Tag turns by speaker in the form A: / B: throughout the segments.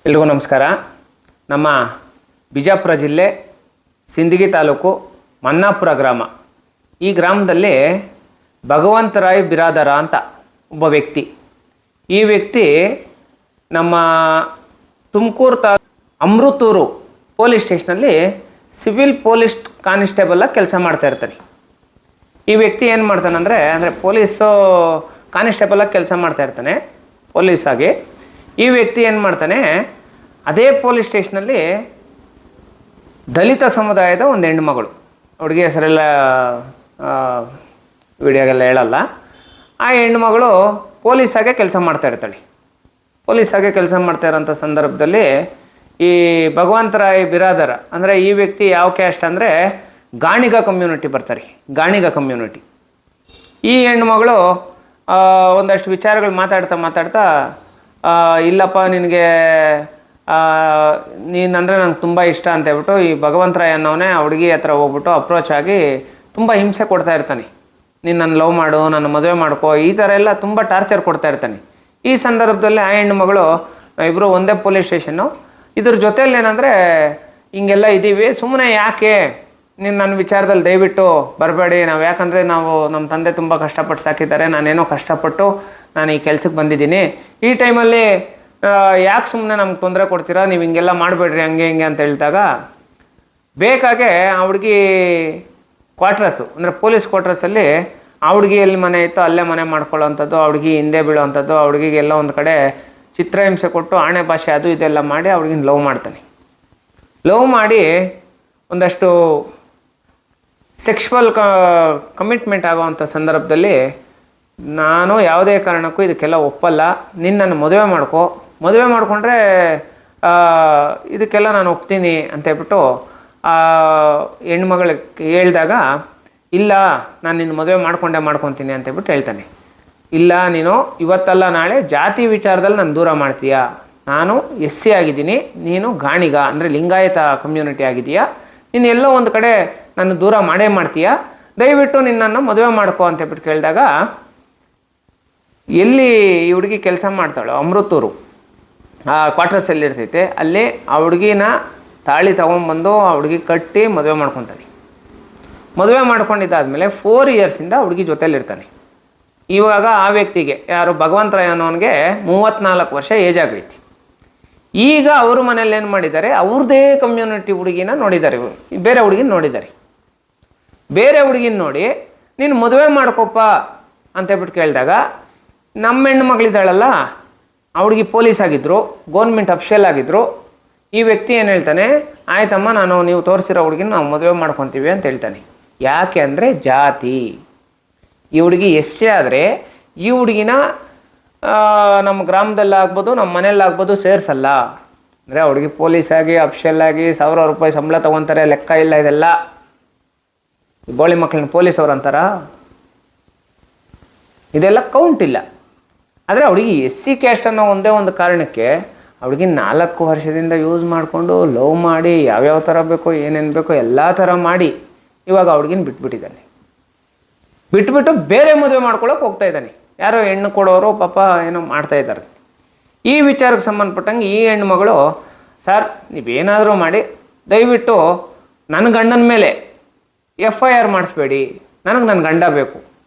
A: ಎಲ್ರಿಗೂ ನಮಸ್ಕಾರ. ನಮ್ಮ ಬಿಜಾಪುರ ಜಿಲ್ಲೆ ಸಿಂದಗಿ ತಾಲೂಕು ಮನ್ನಾಪುರ ಗ್ರಾಮ. ಈ ಗ್ರಾಮದಲ್ಲಿ ಭಗವಂತರಾಯ್ ಬಿರಾದರ ಅಂತ ಒಬ್ಬ ವ್ಯಕ್ತಿ. ಈ ವ್ಯಕ್ತಿ ನಮ್ಮ ತುಮಕೂರು ಅಮೃತೂರು ಪೊಲೀಸ್ ಸ್ಟೇಷನಲ್ಲಿ ಸಿವಿಲ್ ಪೊಲೀಸ್ ಕಾನಿಸ್ಟೇಬಲಾಗಿ ಕೆಲಸ ಮಾಡ್ತಾ ಇರ್ತಾನೆ. ಈ ವ್ಯಕ್ತಿ ಏನು ಮಾಡ್ತಾನಂದರೆ ಪೊಲೀಸು ಕಾನಿಸ್ಟೇಬಲಾಗಿ ಕೆಲಸ ಮಾಡ್ತಾ ಇರ್ತಾನೆ ಪೊಲೀಸಾಗಿ. ಈ ವ್ಯಕ್ತಿ ಏನು ಮಾಡ್ತಾನೆ, ಅದೇ ಪೊಲೀಸ್ ಸ್ಟೇಷನಲ್ಲಿ ದಲಿತ ಸಮುದಾಯದ ಒಂದು ಹೆಣ್ಣುಮಗಳು, ಹುಡುಗಿ ಹೆಸರೆಲ್ಲ ವಿಡಿಯೋಗೆಲ್ಲ ಹೇಳಲ್ಲ, ಆ ಹೆಣ್ಣುಮಗಳು ಪೊಲೀಸಾಗೆ ಕೆಲಸ ಮಾಡ್ತಾ ಇರ್ತಾಳೆ. ಪೊಲೀಸಾಗೆ ಕೆಲಸ ಮಾಡ್ತಾ ಇರೋಂಥ ಸಂದರ್ಭದಲ್ಲಿ ಈ ಭಗವಂತರಾಯ್ ಬಿರಾದರ ಅಂದರೆ ಈ ವ್ಯಕ್ತಿ ಯಾವ ಕ್ಯಾಸ್ಟ್ ಅಂದರೆ ಗಾಣಿಗ ಕಮ್ಯುನಿಟಿ ಬರ್ತಾರೆ. ಗಾಣಿಗ ಕಮ್ಯುನಿಟಿ. ಈ ಹೆಣ್ಣುಮಗಳು ಒಂದಷ್ಟು ವಿಚಾರಗಳು ಮಾತಾಡ್ತಾ ಇಲ್ಲಪ್ಪ ನಿನಗೆ ನೀನಂದರೆ ನಂಗೆ ತುಂಬ ಇಷ್ಟ ಅಂತ ಹೇಳ್ಬಿಟ್ಟು ಈ ಭಗವಂತರಾಯ್ ಅನ್ನೋನೇ ಆ ಹುಡುಗಿ ಹತ್ರ ಹೋಗ್ಬಿಟ್ಟು ಅಪ್ರೋಚ್ ಆಗಿ ತುಂಬ ಹಿಂಸೆ ಕೊಡ್ತಾ ಇರ್ತಾನೆ. ನೀನು ನನ್ನ ಲವ್ ಮಾಡು, ನನ್ನ ಮದುವೆ ಮಾಡ್ಕೋ, ಈ ಥರ ಎಲ್ಲ ತುಂಬ ಟಾರ್ಚರ್ ಕೊಡ್ತಾ ಇರ್ತಾನೆ. ಈ ಸಂದರ್ಭದಲ್ಲಿ ಆ ಹೆಣ್ಣು ಮಗಳು ಇಬ್ಬರು ಒಂದೇ ಪೊಲೀಸ್ ಸ್ಟೇಷನ್ನು. ಇದ್ರ ಜೊತೆಯಲ್ಲಿ ಏನಂದರೆ ಹಿಂಗೆಲ್ಲ ಇದ್ದೀವಿ, ಸುಮ್ಮನೆ ಯಾಕೆ ನೀನು ನನ್ನ ವಿಚಾರದಲ್ಲಿ ದಯವಿಟ್ಟು ಬರಬೇಡಿ. ಯಾಕಂದರೆ ನಮ್ಮ ತಂದೆ ತುಂಬ ಕಷ್ಟಪಟ್ಟು ಸಾಕಿದ್ದಾರೆ, ನಾನೇನೋ ಕಷ್ಟಪಟ್ಟು ನಾನು ಈ ಕೆಲ್ಸಕ್ಕೆ ಬಂದಿದ್ದೀನಿ. ಈ ಟೈಮಲ್ಲಿ ಯಾಕೆ ಸುಮ್ಮನೆ ನಮ್ಗೆ ತೊಂದರೆ ಕೊಡ್ತೀರಾ, ನೀವು ಹಿಂಗೆಲ್ಲ ಮಾಡಬೇಡ್ರಿ ಹಂಗೆ ಹಿಂಗೆ ಅಂತ ಹೇಳಿದಾಗ ಬೇಕಾಗೆ ಆ ಹುಡುಗಿ ಕ್ವಾರ್ಟರ್ಸು ಅಂದರೆ ಪೊಲೀಸ್ ಕ್ವಾರ್ಟರ್ಸಲ್ಲಿ ಆ ಹುಡುಗಿ ಎಲ್ಲಿ ಮನೆ ಇತ್ತು ಅಲ್ಲೇ ಮನೆ ಮಾಡ್ಕೊಳ್ಳೋವಂಥದ್ದು, ಆ ಹುಡುಗಿ ಹಿಂದೆ ಬೀಳೋವಂಥದ್ದು, ಆ ಹುಡುಗಿಗೆಲ್ಲ ಒಂದು ಕಡೆ ಚಿತ್ರಹಿಂಸೆ ಕೊಟ್ಟು ಆಣೆ ಭಾಷೆ ಅದು ಇದೆಲ್ಲ ಮಾಡಿ ಆ ಹುಡುಗಿನ ಲವ್ ಮಾಡ್ತಾನೆ. ಲವ್ ಮಾಡಿ ಒಂದಷ್ಟು ಸೆಕ್ಷುವಲ್ ಕಮಿಟ್ಮೆಂಟ್ ಆಗೋವಂಥ ಸಂದರ್ಭದಲ್ಲಿ ನಾನು ಯಾವುದೇ ಕಾರಣಕ್ಕೂ ಇದಕ್ಕೆಲ್ಲ ಒಪ್ಪಲ್ಲ, ನಿನ್ನನ್ನು ಮದುವೆ ಮಾಡ್ಕೊ, ಮದುವೆ ಮಾಡಿಕೊಂಡ್ರೆ ಇದಕ್ಕೆಲ್ಲ ನಾನು ಒಪ್ತೀನಿ ಅಂತ ಹೇಳ್ಬಿಟ್ಟು ಆ ಹೆಣ್ಮಗಳಿಗೆ ಹೇಳಿದಾಗ ಇಲ್ಲ ನಾನು ನಿನ್ನ ಮದುವೆ ಮಾಡ್ಕೊತೀನಿ ಅಂತ ಹೇಳ್ಬಿಟ್ಟು ಹೇಳ್ತಾನೆ. ಇಲ್ಲ ನೀನು ಇವತ್ತಲ್ಲ ನಾಳೆ ಜಾತಿ ವಿಚಾರದಲ್ಲಿ ನಾನು ದೂರ ಮಾಡ್ತೀಯಾ, ನಾನು SC ಆಗಿದ್ದೀನಿ, ನೀನು ಗಾಣಿಗ ಅಂದರೆ ಲಿಂಗಾಯತ ಕಮ್ಯುನಿಟಿ ಆಗಿದೆಯಾ, ನೀನು ಎಲ್ಲೋ ಒಂದು ಕಡೆ ನಾನು ದೂರ ಮಾಡೇ ಮಾಡ್ತೀಯಾ, ದಯವಿಟ್ಟು ನಿನ್ನನ್ನು ಮದುವೆ ಮಾಡ್ಕೋ ಅಂತ ಹೇಳ್ಬಿಟ್ಟು ಕೇಳಿದಾಗ ಎಲ್ಲಿ ಈ ಹುಡುಗಿ ಕೆಲಸ ಮಾಡ್ತಾಳೋ ಅಮೃತೂರು ಆ ಕ್ವಾರ್ಟರ್ಸಲ್ಲಿ ಇರ್ತೈತೆ, ಅಲ್ಲಿ ಆ ಹುಡುಗಿನ ತಾಳಿ ತೊಗೊಂಬಂದು ಆ ಹುಡುಗಿ ಕಟ್ಟಿ ಮದುವೆ ಮಾಡ್ಕೊತಾನೆ. ಮದುವೆ ಮಾಡ್ಕೊಂಡಿದ್ದಾದಮೇಲೆ 4 ಇಯರ್ಸಿಂದ ಹುಡುಗಿ ಜೊತೆಲಿರ್ತಾನೆ. ಇವಾಗ ಆ ವ್ಯಕ್ತಿಗೆ ಯಾರು ಭಗವಂತರಾಯ್ ಅನ್ನೋನಿಗೆ 34 ವರ್ಷ ಏಜ್ ಆಗೈತಿ. ಈಗ ಅವ್ರ ಮನೇಲಿ ಏನು ಮಾಡಿದ್ದಾರೆ, ಅವ್ರದ್ದೇ ಕಮ್ಯುನಿಟಿ ಹುಡುಗಿನ ನೋಡಿದ್ದಾರೆ, ಬೇರೆ ಹುಡುಗಿನ ನೋಡಿದ್ದಾರೆ. ಬೇರೆ ಹುಡುಗಿನ ನೋಡಿ ನೀನು ಮದುವೆ ಮಾಡ್ಕೊಪ್ಪ ಅಂತ ಹೇಳ್ಬಿಟ್ಟು ಕೇಳಿದಾಗ ನಮ್ಮ ಹೆಣ್ಣು ಮಗಳಿದ್ದಾಳಲ್ಲ ಆ ಹುಡುಗಿ ಪೊಲೀಸ್ ಆಗಿದ್ದರು, ಗೌರ್ಮೆಂಟ್ ಅಫಿಷಿಯಲ್ ಆಗಿದ್ದರು. ಈ ವ್ಯಕ್ತಿ ಏನು ಹೇಳ್ತಾನೆ, ಆಯ್ತಮ್ಮ ನೀವು ತೋರಿಸಿರೋ ಹುಡುಗಿನ ನಾವು ಮದುವೆ ಮಾಡ್ಕೊತೀವಿ ಅಂತ ಹೇಳ್ತಾನೆ. ಯಾಕೆ ಅಂದರೆ ಜಾತಿ. ಈ ಹುಡುಗಿ SC ಆದರೆ ಈ ಹುಡುಗಿನ ನಮ್ಮ ಗ್ರಾಮದಲ್ಲಾಗ್ಬೋದು ನಮ್ಮ ಮನೆಯಲ್ಲಾಗ್ಬೋದು ಸೇರಿಸಲ್ಲ. ಅಂದರೆ ಆ ಹುಡುಗಿ ಪೊಲೀಸಾಗಿ ಅಫಿಷಿಯಲ್ ಆಗಿ 1000 ರೂಪಾಯಿ ಸಂಬಳ ತೊಗೊತಾರೆ, ಲೆಕ್ಕ ಇಲ್ಲ. ಇದೆಲ್ಲ ಗೋಳಿ ಮಕ್ಕಳನ್ನ ಪೊಲೀಸವ್ರು ಅಂತಾರ, ಇದೆಲ್ಲ ಕೌಂಟ್ ಇಲ್ಲ. ಆದರೆ ಅವಳಿಗೆ SC ಕ್ಯಾಸ್ಟ್ ಅನ್ನೋ ಒಂದೇ ಒಂದು ಕಾರಣಕ್ಕೆ ಅವಳಿಗೆ 4 ವರ್ಷದಿಂದ ಯೂಸ್ ಮಾಡಿಕೊಂಡು ಲವ್ ಮಾಡಿ ಯಾವ್ಯಾವ ಥರ ಬೇಕೋ ಏನೇನು ಬೇಕೋ ಎಲ್ಲ ಥರ ಮಾಡಿ ಇವಾಗ ಅವಳಿಗಿನ ಬಿಟ್ಬಿಟ್ಟಿದ್ದಾನೆ. ಬಿಟ್ಬಿಟ್ಟು ಬೇರೆ ಮದುವೆ ಮಾಡ್ಕೊಳ್ಳೋಕೆ ಹೋಗ್ತಾ ಇದ್ದಾನೆ. ಯಾರೋ ಹೆಣ್ಣು ಕೊಡೋರು ಪಾಪ ಏನೋ ಮಾಡ್ತಾಯಿದ್ದಾರೆ. ಈ ವಿಚಾರಕ್ಕೆ ಸಂಬಂಧಪಟ್ಟಂಗೆ ಈ ಹೆಣ್ಣು ಮಗಳು, ಸರ್ ನೀವೇನಾದರೂ ಮಾಡಿ ದಯವಿಟ್ಟು ನನ್ನ ಗಂಡನ ಮೇಲೆ FIR ಮಾಡಿಸ್ಬೇಡಿ, ನನಗೆ ನನ್ನ ಗಂಡ ಬೇಕು.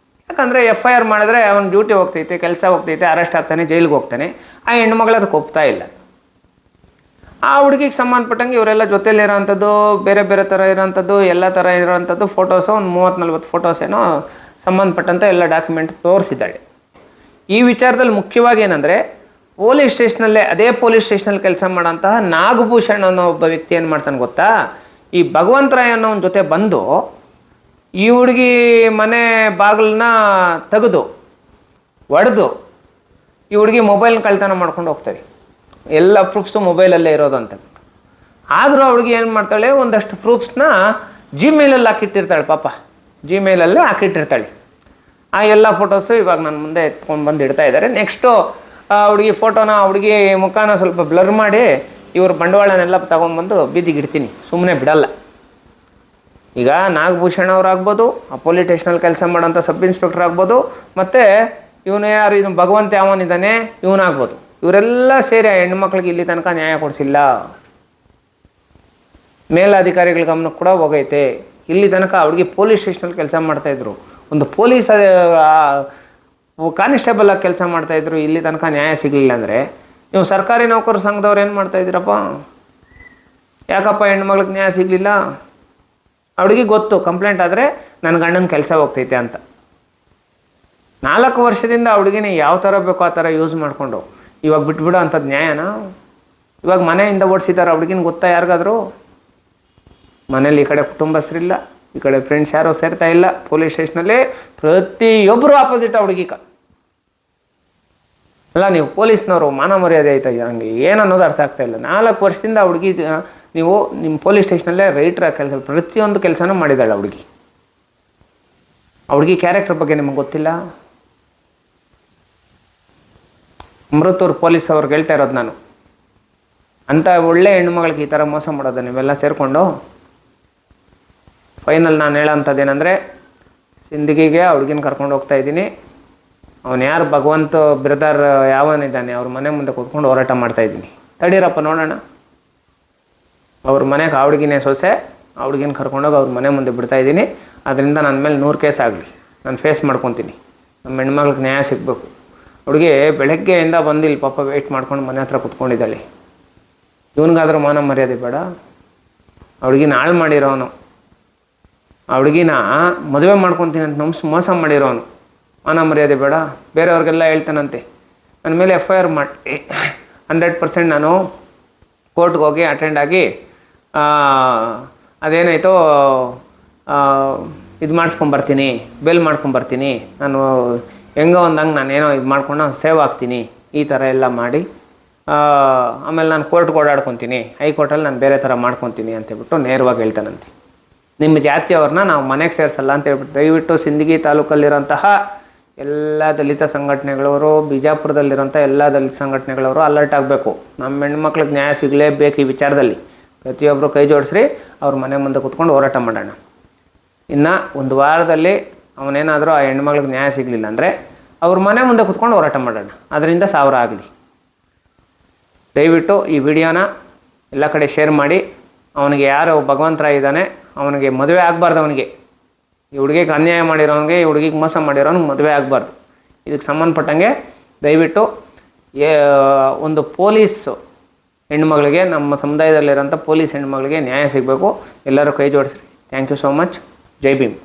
A: ಯಾಕಂದರೆ FIR ಮಾಡಿದ್ರೆ ಅವನ ಡ್ಯೂಟಿ ಹೋಗ್ತೈತೆ, ಕೆಲಸ ಹೋಗ್ತೈತೆ, ಅರೆಸ್ಟ್ ಆಗ್ತಾನೆ, ಜೈಲಿಗೆ ಹೋಗ್ತಾನೆ. ಆ ಹೆಣ್ಣುಮಗಳು ಅದಕ್ಕೆ ಒಪ್ತಾ ಇಲ್ಲ. ಆ ಹುಡುಗಿಗೆ ಸಂಬಂಧಪಟ್ಟಂಗೆ ಇವರೆಲ್ಲ ಜೊತೆಲಿರೋವಂಥದ್ದು, ಬೇರೆ ಬೇರೆ ಥರ ಇರೋವಂಥದ್ದು, ಎಲ್ಲ ಥರ ಇರೋವಂಥದ್ದು ಫೋಟೋಸು ಒಂದು 30-40 ಫೋಟೋಸ್ ಏನೋ ಸಂಬಂಧಪಟ್ಟಂಥ ಎಲ್ಲ ಡಾಕ್ಯುಮೆಂಟ್ ತೋರಿಸಿದ್ದಾಳೆ. ಈ ವಿಚಾರದಲ್ಲಿ ಮುಖ್ಯವಾಗಿ ಏನಂದರೆ ಪೊಲೀಸ್ ಸ್ಟೇಷನಲ್ಲೇ ಅದೇ ಪೊಲೀಸ್ ಸ್ಟೇಷನಲ್ಲಿ ಕೆಲಸ ಮಾಡೋಂತಹ ನಾಗಭೂಷಣ್ ಅನ್ನೋ ಒಬ್ಬ ವ್ಯಕ್ತಿ ಏನು ಮಾಡ್ತಾನೆ ಗೊತ್ತಾ, ಈ ಭಗವಂತರಾಯ್ ಅನ್ನೋ ಒಂದು ಜೊತೆ ಬಂದು ಈ ಹುಡುಗಿ ಮನೆ ಬಾಗಿಲನ್ನ ತೆಗೆದು ಒಡೆದು ಈ ಹುಡುಗಿ ಮೊಬೈಲ್ನ ಕಳ್ತನ ಮಾಡ್ಕೊಂಡು ಹೋಗ್ತಾರೆ. ಎಲ್ಲ ಪ್ರೂಫ್ಸು ಮೊಬೈಲಲ್ಲೇ ಇರೋದು ಅಂತ. ಆದರೂ ಆ ಹುಡುಗಿ ಏನು ಮಾಡ್ತಾಳೆ, ಒಂದಷ್ಟು ಪ್ರೂಫ್ಸ್ನ Gmailಲ್ಲಿ ಹಾಕಿಟ್ಟಿರ್ತಾಳೆ. ಪಾಪ Gmailಲ್ಲೇ ಹಾಕಿಟ್ಟಿರ್ತಾಳೆ. ಆ ಎಲ್ಲ ಫೋಟೋಸು ಇವಾಗ ನನ್ನ ಮುಂದೆ ಎತ್ಕೊಂಡು ಬಂದು ಇಡ್ತಾ ಇದ್ದಾರೆ. ನೆಕ್ಸ್ಟು ಆ ಹುಡುಗಿ ಫೋಟೋನ, ಹುಡುಗಿ ಮುಖಾನ ಸ್ವಲ್ಪ ಬ್ಲರ್ ಮಾಡಿ ಇವ್ರ ಬಂಡವಾಳನೆಲ್ಲ ತೊಗೊಂಡ್ಬಂದು ಬೀದಿಗೆ ಇಡ್ತೀನಿ, ಸುಮ್ಮನೆ ಬಿಡಲ್ಲ. ಈಗ ನಾಗಭೂಷಣ್ ಅವರಾಗ್ಬೋದು, ಆ ಪೊಲೀಸ್ ಸ್ಟೇಷನಲ್ಲಿ ಕೆಲಸ ಮಾಡೋಂಥ ಸಬ್ ಇನ್ಸ್ಪೆಕ್ಟರ್ ಆಗ್ಬೋದು, ಮತ್ತು ಇವನು ಯಾರು, ಇದು ಭಗವಂತ ಯಾವನಿದ್ದಾನೆ ಇವನಾಗ್ಬೋದು. ಇವರೆಲ್ಲ ಸೇರಿ ಆ ಹೆಣ್ಮಕ್ಳಿಗೆ ಇಲ್ಲಿ ತನಕ ನ್ಯಾಯ ಕೊಡಿಸಿಲ್ಲ. ಮೇಲಧಿಕಾರಿಗಳ ಗಮನಕ್ಕೆ ಕೂಡ ಹೋಗೈತೆ. ಇಲ್ಲಿ ತನಕ ಅವ್ರಿಗೆ ಪೊಲೀಸ್ ಸ್ಟೇಷನಲ್ಲಿ ಕೆಲಸ ಮಾಡ್ತಾಯಿದ್ರು, ಒಂದು ಪೊಲೀಸ್ ಕಾನಿಸ್ಟೇಬಲ್ ಆಗಿ ಕೆಲಸ ಮಾಡ್ತಾಯಿದ್ರು, ಇಲ್ಲಿ ತನಕ ನ್ಯಾಯ ಸಿಗಲಿಲ್ಲ ಅಂದರೆ ನೀವು ಸರ್ಕಾರಿ ನೌಕರರ ಸಂಘದವ್ರು ಏನು ಮಾಡ್ತಾಯಿದ್ದೀರಪ್ಪ? ಯಾಕಪ್ಪ ಹೆಣ್ಮಕ್ಳಿಗೆ ನ್ಯಾಯ ಸಿಗಲಿಲ್ಲ? ಅವ್ರಿಗೆ ಗೊತ್ತು ಕಂಪ್ಲೇಂಟ್ ಆದರೆ ನನ್ನ ಗಂಡನ ಕೆಲಸ ಹೋಗ್ತೈತೆ ಅಂತ. 4 ವರ್ಷದಿಂದ ಹುಡುಗಿನ ಯಾವ ಥರ ಬೇಕೋ ಆ ಥರ ಯೂಸ್ ಮಾಡಿಕೊಂಡು ಇವಾಗ ಬಿಟ್ಬಿಡೋ ಅಂಥದ್ದು ನ್ಯಾಯನಾ? ಇವಾಗ ಮನೆಯಿಂದ ಓಡಿಸಿದ್ದಾರೆ ಹುಡುಗಿನ, ಗೊತ್ತಾ ಯಾರಿಗಾದರೂ? ಮನೇಲಿ ಈ ಕಡೆ ಕುಟುಂಬಸ್ಥರಿಲ್ಲ, ಈ ಕಡೆ ಫ್ರೆಂಡ್ಸ್ ಯಾರೋ ಸೇರ್ತಾ ಇಲ್ಲ. ಪೊಲೀಸ್ ಸ್ಟೇಷನಲ್ಲಿ ಪ್ರತಿಯೊಬ್ಬರು ಆಪೋಸಿಟ್ ಹುಡುಗಿ. ಅಲ್ಲ, ನೀವು ಪೊಲೀಸ್ನವರು ಮಾನ ಮರ್ಯಾದೆ ಆಯ್ತಾ ನನಗೆ ಏನು ಅನ್ನೋದು ಅರ್ಥ ಆಗ್ತಾಯಿಲ್ಲ. 4 ವರ್ಷದಿಂದ ಹುಡುಗಿ ನೀವು ನಿಮ್ಮ ಪೊಲೀಸ್ ಸ್ಟೇಷನಲ್ಲೇ ರೈಟ್ರ ಕೆಲಸ ಪ್ರತಿಯೊಂದು ಕೆಲಸನೂ ಮಾಡಿದ್ದಾಳೆ ಹುಡುಗಿ ಕ್ಯಾರೆಕ್ಟರ್ ಬಗ್ಗೆ ನಿಮಗೆ ಗೊತ್ತಿಲ್ಲ. ಅಮೃತೂರು ಪೊಲೀಸ್ ಅವ್ರಿಗೆ ಹೇಳ್ತಾ ಇರೋದು ನಾನು, ಅಂಥ ಒಳ್ಳೆ ಹೆಣ್ಣುಮಗಳಿಗೆ ಈ ಥರ ಮೋಸ ಮಾಡೋದು ನೀವೆಲ್ಲ ಸೇರಿಕೊಂಡು. ಫೈನಲ್ ನಾನು ಹೇಳೋಂಥದ್ದೇನೆಂದರೆ, ಸಿಂದಗಿಗೆ ಹುಡುಗಿನ ಕರ್ಕೊಂಡು ಹೋಗ್ತಾ ಇದ್ದೀನಿ. ಅವನು ಯಾರು ಭಗವಂತ ಬ್ರದರ್ ಯಾವನಿದ್ದಾನೆ ಅವ್ರ ಮನೆ ಮುಂದೆ ಕೂತ್ಕೊಂಡು ಹೋರಾಟ ಮಾಡ್ತಾಯಿದ್ದೀನಿ. ತಡೀರಪ್ಪ ನೋಡೋಣ. ಅವ್ರ ಮನೆಗೆ ಆ ಹುಡುಗಿನೇ ಸೊಸೆ, ಆ ಹುಡುಗಿನ ಕರ್ಕೊಂಡೋಗಿ ಅವ್ರ ಮನೆ ಮುಂದೆ ಬಿಡ್ತಾಯಿದ್ದೀನಿ. ಅದರಿಂದ ನನ್ನ ಮೇಲೆ 100 ಕೇಸ್ ಆಗಲಿ, ನಾನು ಫೇಸ್ ಮಾಡ್ಕೊತೀನಿ. ನಮ್ಮ ಹೆಣ್ಮಗ್ಳಿಗೆ ನ್ಯಾಯ ಸಿಗಬೇಕು. ಹುಡುಗಿ ಬೆಳಗ್ಗೆಯಿಂದ ಬಂದಿಲ್ಲ ಪಾಪ, ವೆಯ್ಟ್ ಮಾಡ್ಕೊಂಡು ಮನೆ ಹತ್ರ ಕುತ್ಕೊಂಡಿದ್ದಾಳೆ. ಇವನಿಗಾದ್ರೂ ಮಾನ ಮರ್ಯಾದೆ ಬೇಡ? ಆ ಹುಡುಗಿನ ಹಾಳು ಮಾಡಿರೋನು, ಆ ಹುಡುಗಿನ ಮದುವೆ ಮಾಡ್ಕೊತೀನಿ ಅಂತ ಮೋಸ ಮಾಡಿರೋನು, ಮಾನ ಮರ್ಯಾದೆ ಬೇಡ? ಬೇರೆಯವ್ರಿಗೆಲ್ಲ ಹೇಳ್ತಾನಂತೆ ನನ್ನ ಮೇಲೆ FIR ಮಾಡಿ 100% ನಾನು ಕೋರ್ಟ್ಗೆ ಹೋಗಿ ಅಟೆಂಡ್ ಆಗಿ ಅದೇನಾಯಿತೋ ಇದು ಮಾಡಿಸ್ಕೊಂಬರ್ತೀನಿ, ಬೇಲ್ ಮಾಡ್ಕೊಂಬರ್ತೀನಿ, ನಾನು ಹೆಂಗೋ ಒಂದಂಗೆ ನಾನೇನೋ ಇದು ಮಾಡ್ಕೊಂಡು ಸೇವ್ ಆಗ್ತೀನಿ, ಈ ಥರ ಎಲ್ಲ ಮಾಡಿ ಆಮೇಲೆ ನಾನು ಕೋರ್ಟ್ಗೆ ಓಡಾಡ್ಕೊತೀನಿ, ಹೈಕೋರ್ಟಲ್ಲಿ ನಾನು ಬೇರೆ ಥರ ಮಾಡ್ಕೊತೀನಿ ಅಂತೇಳ್ಬಿಟ್ಟು ನೇರವಾಗಿ ಹೇಳ್ತಾನಂತೆ. ನಿಮ್ಮ ಜಾತಿಯವ್ರನ್ನ ನಾವು ಮನೆಗೆ ಸೇರಿಸಲ್ಲ ಅಂತ ಹೇಳ್ಬಿಟ್ಟು ದಯವಿಟ್ಟು ಸಿಂದಗಿ ತಾಲೂಕಲ್ಲಿರೋಂತಹ ಎಲ್ಲ ದಲಿತ ಸಂಘಟನೆಗಳವರು, ಬಿಜಾಪುರದಲ್ಲಿರೋಂಥ ಎಲ್ಲ ದಲಿತ ಸಂಘಟನೆಗಳವರು ಅಲರ್ಟ್ ಆಗಬೇಕು. ನಮ್ಮ ಹೆಣ್ಮಕ್ಳಿಗೆ ನ್ಯಾಯ ಸಿಗಲೇಬೇಕು ಈ ವಿಚಾರದಲ್ಲಿ. ಪ್ರತಿಯೊಬ್ಬರು ಕೈ ಜೋಡಿಸ್ರಿ, ಅವ್ರ ಮನೆ ಮುಂದೆ ಕೂತ್ಕೊಂಡು ಹೋರಾಟ ಮಾಡೋಣ. ಇನ್ನು 1 ವಾರದಲ್ಲಿ ಅವನೇನಾದರೂ ಆ ಹೆಣ್ಮಕ್ಳಿಗೆ ನ್ಯಾಯ ಸಿಗಲಿಲ್ಲ ಅಂದರೆ ಅವ್ರ ಮನೆ ಮುಂದೆ ಕೂತ್ಕೊಂಡು ಹೋರಾಟ ಮಾಡೋಣ, ಅದರಿಂದ 1000 ಆಗಲಿ. ದಯವಿಟ್ಟು ಈ ವಿಡಿಯೋನ ಎಲ್ಲ ಕಡೆ ಶೇರ್ ಮಾಡಿ. ಅವನಿಗೆ ಯಾರು ಭಗವಂತರಾಯ ಇದ್ದಾನೆ ಅವನಿಗೆ ಮದುವೆ ಆಗಬಾರ್ದು. ಅವನಿಗೆ ಈ ಹುಡುಗಿಗೆ ಅನ್ಯಾಯ ಮಾಡಿರೋನಿಗೆ, ಈ ಹುಡುಗಿಗೆ ಮೋಸ ಮಾಡಿರೋನಿಗೆ ಮದುವೆ ಆಗಬಾರ್ದು. ಇದಕ್ಕೆ ಸಂಬಂಧಪಟ್ಟಂಗೆ ದಯವಿಟ್ಟು ಒಂದು ಪೊಲೀಸ್ ಹೆಣ್ಮಗಳಿಗೆ, ನಮ್ಮ ಸಮುದಾಯದಲ್ಲಿರೋಂಥ ಪೊಲೀಸ್ ಹೆಣ್ಮಗಳಿಗೆ ನ್ಯಾಯ ಸಿಗಬೇಕು. ಎಲ್ಲರೂ ಕೈ ಜೋಡಿಸ್ರಿ. Thank you so much. ಜೈ ಭೀಮ್.